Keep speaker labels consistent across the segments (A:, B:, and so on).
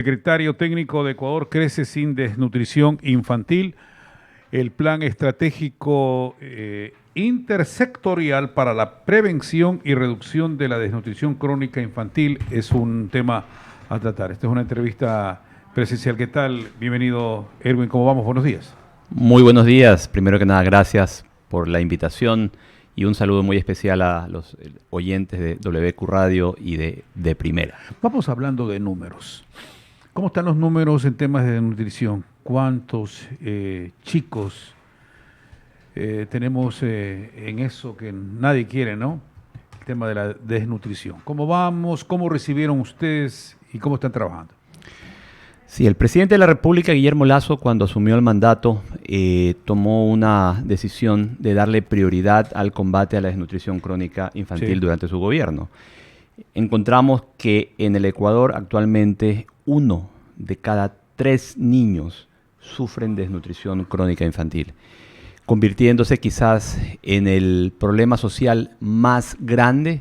A: Secretario Técnico de Ecuador crece sin desnutrición infantil. El plan estratégico intersectorial para la prevención y reducción de la desnutrición crónica infantil es un tema a tratar. Esta es una entrevista presencial. ¿Qué tal? Bienvenido, Erwin. ¿Cómo vamos? Buenos días.
B: Muy buenos días. Primero que nada, gracias por la invitación y un saludo muy especial a los oyentes de WQ Radio y de Primera.
A: Vamos hablando de números. ¿Cómo están los números en temas de nutrición? ¿Cuántos chicos tenemos en eso que nadie quiere, ¿no? El tema de la desnutrición. ¿Cómo vamos? ¿Cómo recibieron ustedes y cómo están trabajando?
B: Sí, el presidente de la República, Guillermo Lasso, cuando asumió el mandato, tomó una decisión de darle prioridad al combate a la desnutrición crónica infantil durante su gobierno. Encontramos que en el Ecuador actualmente 1 de cada 3 niños sufren desnutrición crónica infantil, convirtiéndose quizás en el problema social más grande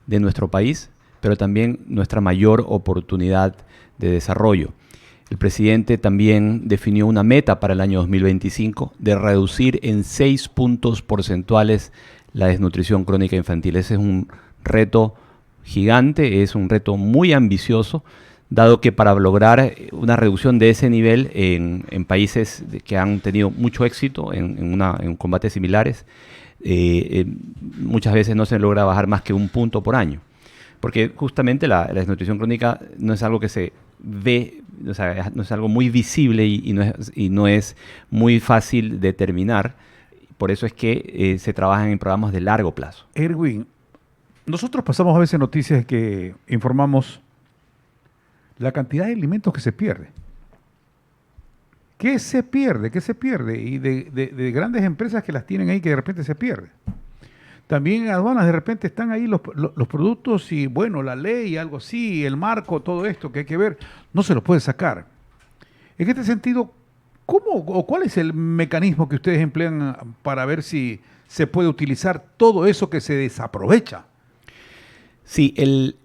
B: de nuestro país, pero también nuestra mayor oportunidad de desarrollo. El presidente también definió una meta para el año 2025 de reducir en 6 puntos porcentuales la desnutrición crónica infantil. Ese es un reto gigante, es un reto muy ambicioso, dado que para lograr una reducción de ese nivel en países que han tenido mucho éxito en combates similares, muchas veces no se logra bajar más que 1 punto por año. Porque justamente la desnutrición crónica no es algo que se ve, o sea, no es algo muy visible y no es muy fácil de determinar. Por eso es que se trabajan en programas de largo plazo.
A: Erwin, nosotros pasamos a veces noticias que informamos la cantidad de alimentos que se pierde. ¿Qué se pierde? ¿Qué se pierde? Y de grandes empresas que las tienen ahí que de repente se pierde. También en aduanas de repente están ahí los productos y bueno, la ley, algo así, el marco, todo esto que hay que ver, no se los puede sacar. En este sentido, ¿cómo o cuál es el mecanismo que ustedes emplean para ver si se puede utilizar todo eso que se desaprovecha?
B: Sí,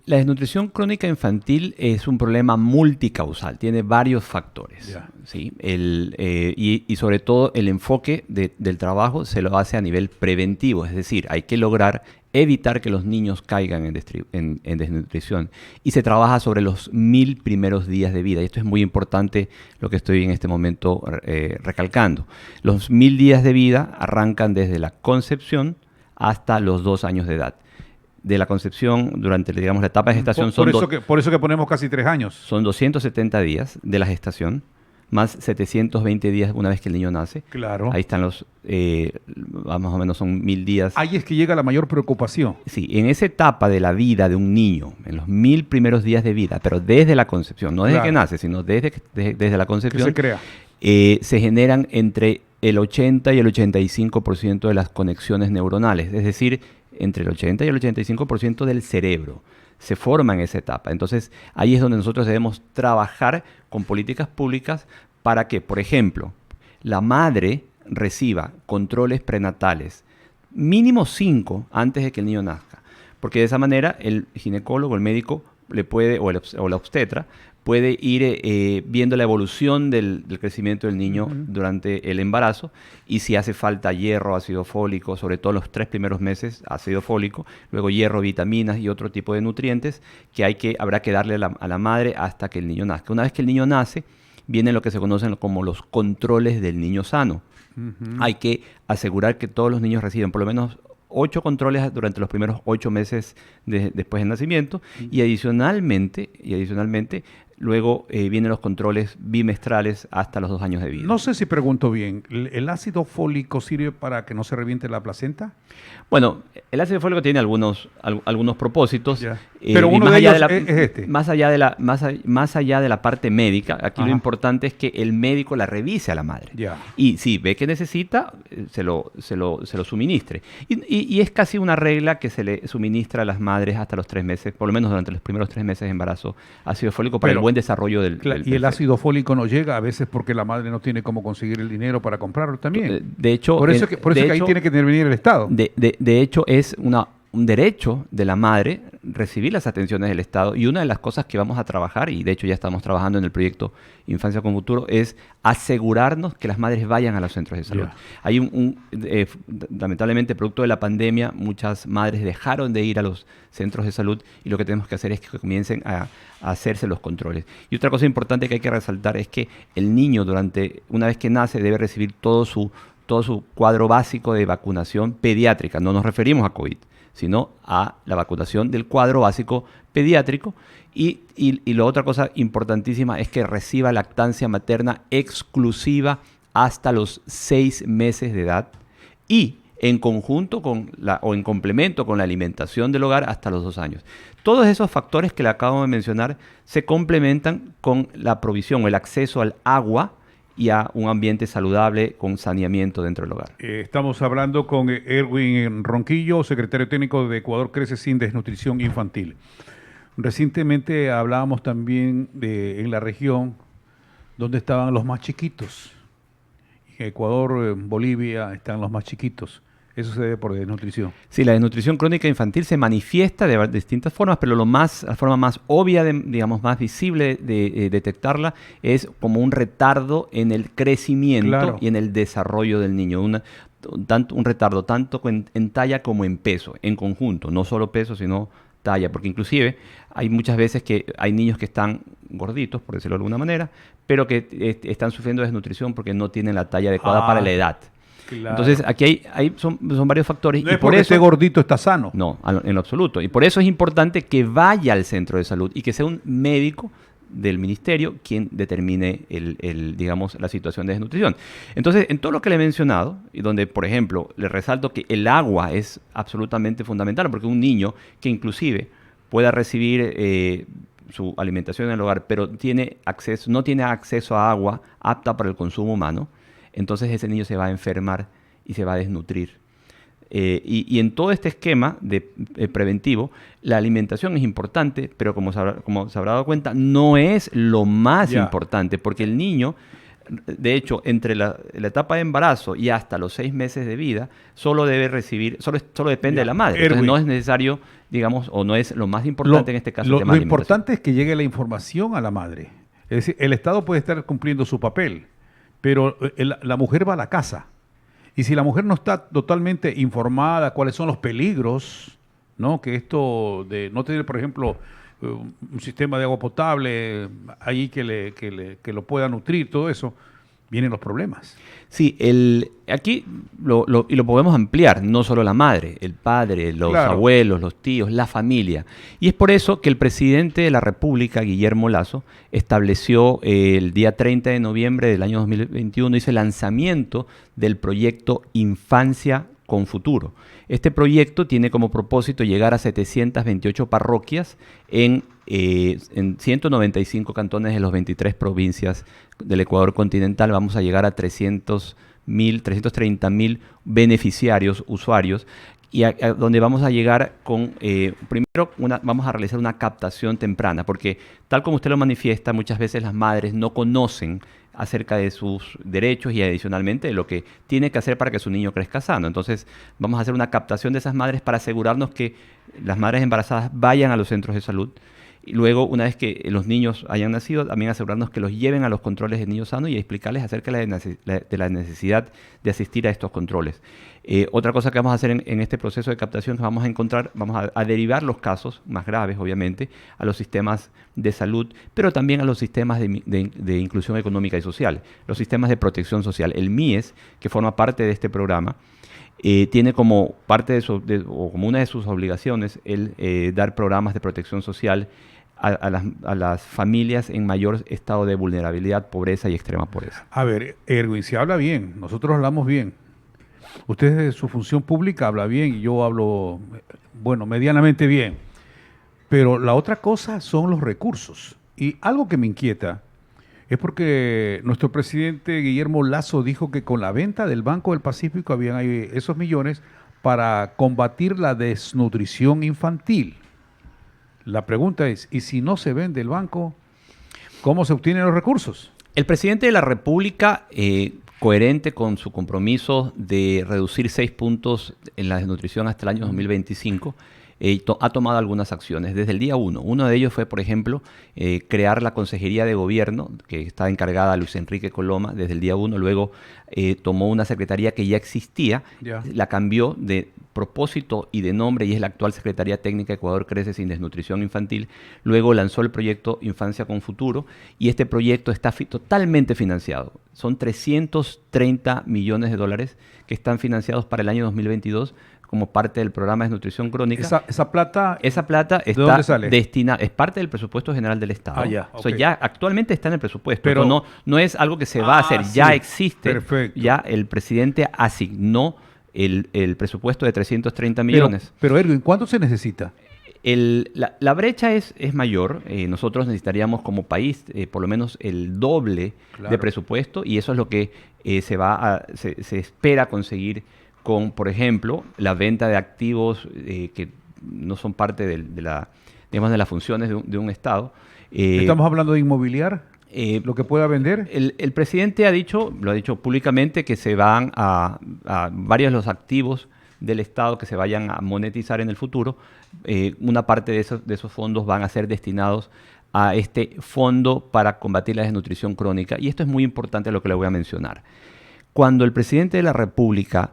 B: la desnutrición crónica infantil es un problema multicausal, tiene varios factores.
A: Yeah.
B: ¿Sí? Y sobre todo el enfoque del trabajo se lo hace a nivel preventivo, es decir, hay que lograr evitar que los niños caigan en desnutrición. Y se trabaja sobre los 1000 primeros días de vida. Y esto es muy importante lo que estoy en este momento recalcando. Los 1000 días de vida arrancan desde la concepción hasta los 2 años de edad. De la concepción durante, digamos, la etapa de gestación
A: por eso que ponemos casi 3 años.
B: Son 270 días de la gestación, más 720 días una vez que el niño nace.
A: Claro.
B: Ahí están los, más o menos son 1000 días.
A: Ahí es que llega la mayor preocupación.
B: Sí, en esa etapa de la vida de un niño, en los 1000 primeros días de vida, pero desde la concepción, no desde que nace, sino desde la concepción,
A: que se crea.
B: Se generan entre el 80 y el 85% de las conexiones neuronales, es decir, entre el 80 y el 85% del cerebro se forma en esa etapa. Entonces, ahí es donde nosotros debemos trabajar con políticas públicas para que, por ejemplo, la madre reciba controles prenatales, mínimo 5 antes de que el niño nazca. Porque de esa manera el ginecólogo, el médico, le puede, o la obstetra, puede ir viendo la evolución del crecimiento del niño durante el embarazo y si hace falta hierro, ácido fólico, sobre todo los 3 primeros meses, ácido fólico, luego hierro, vitaminas y otro tipo de nutrientes que habrá que darle a la madre hasta que el niño nazca. Una vez que el niño nace, vienen lo que se conocen como los controles del niño sano. Hay que asegurar que todos los niños reciben por lo menos 8 controles durante los primeros 8 meses después del nacimiento y adicionalmente luego vienen los controles bimestrales hasta los 2 años de vida.
A: No sé si pregunto bien, ¿el ácido fólico sirve para que no se reviente la placenta?
B: Bueno, el ácido fólico tiene algunos propósitos.
A: Pero uno de ellos es este.
B: Más allá de la parte médica, aquí lo importante es que el médico la revise a la madre. Y si ve que necesita, se lo suministre. Y es casi una regla que se le suministra a las madres hasta los 3 meses, por lo menos durante los primeros 3 meses de embarazo, ácido fólico para el buen desarrollo del
A: y el ácido fólico no llega a veces porque la madre no tiene cómo conseguir el dinero para comprarlo también.
B: De hecho,
A: por eso que ahí tiene que intervenir el Estado.
B: De hecho, es una un derecho de la madre recibir las atenciones del Estado, y una de las cosas que vamos a trabajar, y de hecho ya estamos trabajando en el proyecto Infancia con Futuro, es asegurarnos que las madres vayan a los centros de salud. Hay lamentablemente, producto de la pandemia, muchas madres dejaron de ir a los centros de salud, y lo que tenemos que hacer es que comiencen a hacerse los controles. Y otra cosa importante que hay que resaltar es que el niño, una vez que nace, debe recibir todo su cuadro básico de vacunación pediátrica. No nos referimos a COVID, sino a la vacunación del cuadro básico pediátrico. Y la otra cosa importantísima es que reciba lactancia materna exclusiva hasta los 6 meses de edad, y en conjunto o en complemento con la alimentación del hogar hasta los 2 años. Todos esos factores que le acabo de mencionar se complementan con la provisión o el acceso al agua y a un ambiente saludable con saneamiento dentro del hogar.
A: Estamos hablando con Erwin Ronquillo, secretario técnico de Ecuador Crece Sin Desnutrición Infantil. Recientemente hablábamos también en la región donde estaban los más chiquitos. En Ecuador, en Bolivia, están los más chiquitos. Eso se debe por desnutrición.
B: Sí, la desnutrición crónica infantil se manifiesta de distintas formas, pero la forma más obvia, digamos, más visible de detectarla es como un retardo en el crecimiento y en el desarrollo del niño. Un retardo tanto en talla como en peso, en conjunto, no solo peso, sino talla, porque inclusive hay muchas veces que hay niños que están gorditos, por decirlo de alguna manera, pero que están sufriendo desnutrición porque no tienen la talla adecuada para la edad. Claro. Entonces, aquí son varios factores.
A: No es porque esté gordito, está sano.
B: No, en lo absoluto. Y por eso es importante que vaya al centro de salud y que sea un médico del ministerio quien determine digamos, la situación de desnutrición. Entonces, en todo lo que le he mencionado, y donde, por ejemplo, le resalto que el agua es absolutamente fundamental, porque un niño que inclusive pueda recibir su alimentación en el hogar, pero no tiene acceso a agua apta para el consumo humano, entonces ese niño se va a enfermar y se va a desnutrir. Y en todo este esquema preventivo, la alimentación es importante, pero como se habrá dado cuenta, no es lo más importante, porque el niño, de hecho, entre la etapa de embarazo y hasta los 6 meses de vida, solo depende de la madre. Entonces no es necesario, digamos, o no es lo más importante en este caso.
A: Lo importante es que llegue la información a la madre. Es decir, el Estado puede estar cumpliendo su papel, pero la mujer va a la casa. Y si la mujer no está totalmente informada cuáles son los peligros, ¿no? Que esto de no tener, por ejemplo, un sistema de agua potable ahí que lo pueda nutrir, todo eso, vienen los problemas.
B: Sí, aquí y lo podemos ampliar, no solo la madre, el padre, los abuelos, los tíos, la familia. Y es por eso que el presidente de la República, Guillermo Lasso, estableció el día 30 de noviembre del año 2021, hizo el lanzamiento del proyecto Infancia con Futuro. Este proyecto tiene como propósito llegar a 728 parroquias en 195 cantones de las 23 provincias del Ecuador continental. Vamos a llegar a 330.000 beneficiarios, usuarios, y donde vamos a llegar con, primero, vamos a realizar una captación temprana, porque tal como usted lo manifiesta, muchas veces las madres no conocen acerca de sus derechos y adicionalmente de lo que tiene que hacer para que su niño crezca sano. Entonces vamos a hacer una captación de esas madres para asegurarnos que las madres embarazadas vayan a los centros de salud. Y luego, una vez que los niños hayan nacido, también asegurarnos que los lleven a los controles de niños sanos y explicarles acerca de la necesidad de asistir a estos controles. Otra cosa que vamos a hacer en este proceso de captación es vamos a derivar los casos más graves, obviamente, a los sistemas de salud, pero también a los sistemas de inclusión económica y social, los sistemas de protección social. El MIES, que forma parte de este programa, tiene como parte o como una de sus obligaciones el dar programas de protección social a las familias en mayor estado de vulnerabilidad, pobreza y extrema pobreza.
A: A ver, Erwin, si habla bien, nosotros hablamos bien. Usted de su función pública habla bien y yo hablo, bueno, medianamente bien. Pero la otra cosa son los recursos. Y algo que me inquieta es porque nuestro presidente Guillermo Lasso dijo que con la venta del Banco del Pacífico habían ahí esos millones para combatir la desnutrición infantil. La pregunta es, ¿y si no se vende el banco, cómo se obtienen los recursos?
B: El presidente de la República coherente con su compromiso de reducir 6 puntos en la desnutrición hasta el año 2025, ha tomado algunas acciones desde el día 1. Uno de ellos fue, por ejemplo, crear la Consejería de Gobierno, que está encargada Luis Enrique Coloma desde el día 1. Luego tomó una secretaría que ya existía, la cambió de propósito y de nombre y es la actual Secretaría Técnica Ecuador Crece Sin Desnutrición Infantil. Luego lanzó el proyecto Infancia con Futuro y este proyecto está totalmente financiado. Son 330 millones de dólares que están financiados para el año 2022 como parte del programa de desnutrición crónica.
A: Esa plata
B: está destinada, es parte del presupuesto general del Estado.
A: Okay.
B: O sea, ya actualmente está en el presupuesto, pero no es algo que se va a hacer, ya existe.
A: Perfecto.
B: Ya el presidente asignó el presupuesto de 330 millones.
A: Pero Erwin, ¿cuánto se necesita?
B: La brecha es mayor. Nosotros necesitaríamos como país por lo menos el doble de presupuesto y eso es lo que se espera conseguir con, por ejemplo, la venta de activos que no son parte de las funciones de un Estado.
A: ¿Estamos hablando de inmobiliar? ¿Lo que pueda vender?
B: El presidente lo ha dicho públicamente, que se van a varios de los activos del Estado que se vayan a monetizar en el futuro. Una parte de esos fondos van a ser destinados a este fondo para combatir la desnutrición crónica. Y esto es muy importante lo que le voy a mencionar. Cuando el presidente de la República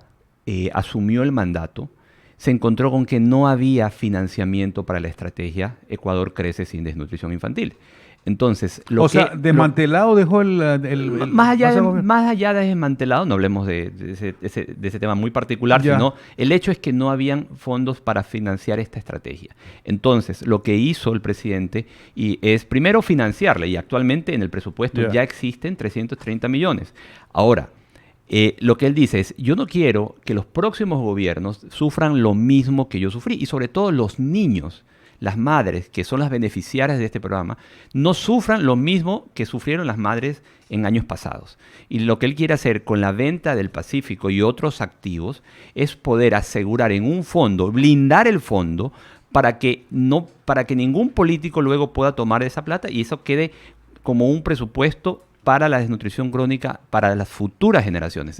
B: asumió el mandato, se encontró con que no había financiamiento para la estrategia Ecuador Crece Sin Desnutrición Infantil. Entonces,
A: desmantelado dejó
B: más allá de desmantelado, no hablemos de ese tema muy particular, sino el hecho es que no habían fondos para financiar esta estrategia. Entonces, lo que hizo el presidente es primero financiarla, y actualmente en el presupuesto ya existen 330 millones. Ahora, lo que él dice es, yo no quiero que los próximos gobiernos sufran lo mismo que yo sufrí, y sobre todo los niños, las madres, que son las beneficiarias de este programa, no sufran lo mismo que sufrieron las madres en años pasados. Y lo que él quiere hacer con la venta del Pacífico y otros activos es poder asegurar en un fondo, blindar el fondo, para que ningún político luego pueda tomar esa plata y eso quede como un presupuesto para la desnutrición crónica para las futuras generaciones.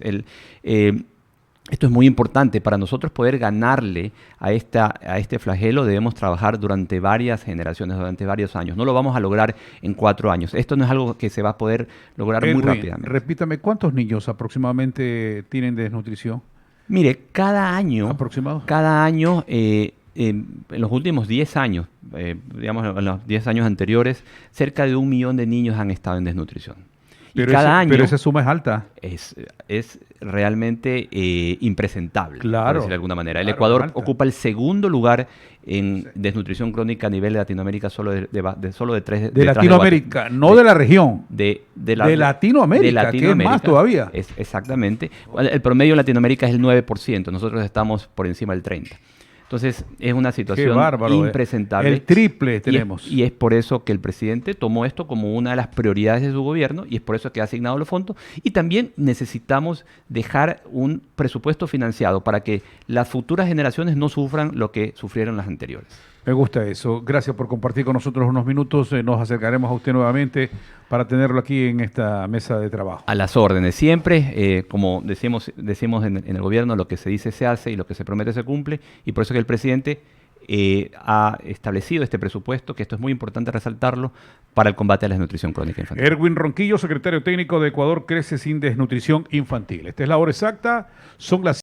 B: Esto es muy importante. Para nosotros poder ganarle a este flagelo debemos trabajar durante varias generaciones, durante varios años. No lo vamos a lograr en 4 años. Esto no es algo que se va a poder lograr muy rápidamente.
A: Repítame, ¿cuántos niños aproximadamente tienen desnutrición?
B: Mire, cada año, en los últimos 10 años, digamos en los 10 años anteriores, cerca de 1 millón de niños han estado en desnutrición.
A: Pero esa suma es alta.
B: Es realmente impresentable,
A: claro,
B: por decirlo de alguna manera. El Ecuador ocupa el segundo lugar en desnutrición crónica a nivel de Latinoamérica, solo de tres.
A: De Latinoamérica, no de la región.
B: De
A: Latinoamérica, que es más todavía.
B: Exactamente. El promedio en Latinoamérica es el 9%, nosotros estamos por encima del 30%. Entonces, es una situación impresentable.
A: El triple tenemos.
B: Y es por eso que el presidente tomó esto como una de las prioridades de su gobierno y es por eso que ha asignado los fondos. Y también necesitamos dejar un presupuesto financiado para que las futuras generaciones no sufran lo que sufrieron las anteriores.
A: Me gusta eso. Gracias por compartir con nosotros unos minutos. Nos acercaremos a usted nuevamente para tenerlo aquí en esta mesa de trabajo.
B: A las órdenes. Siempre, como decimos en el gobierno, lo que se dice se hace y lo que se promete se cumple. Y por eso que el presidente ha establecido este presupuesto, que esto es muy importante resaltarlo, para el combate a la desnutrición crónica infantil.
A: Erwin Ronquillo, secretario técnico de Ecuador Crece Sin Desnutrición Infantil. Esta es la hora exacta. Son las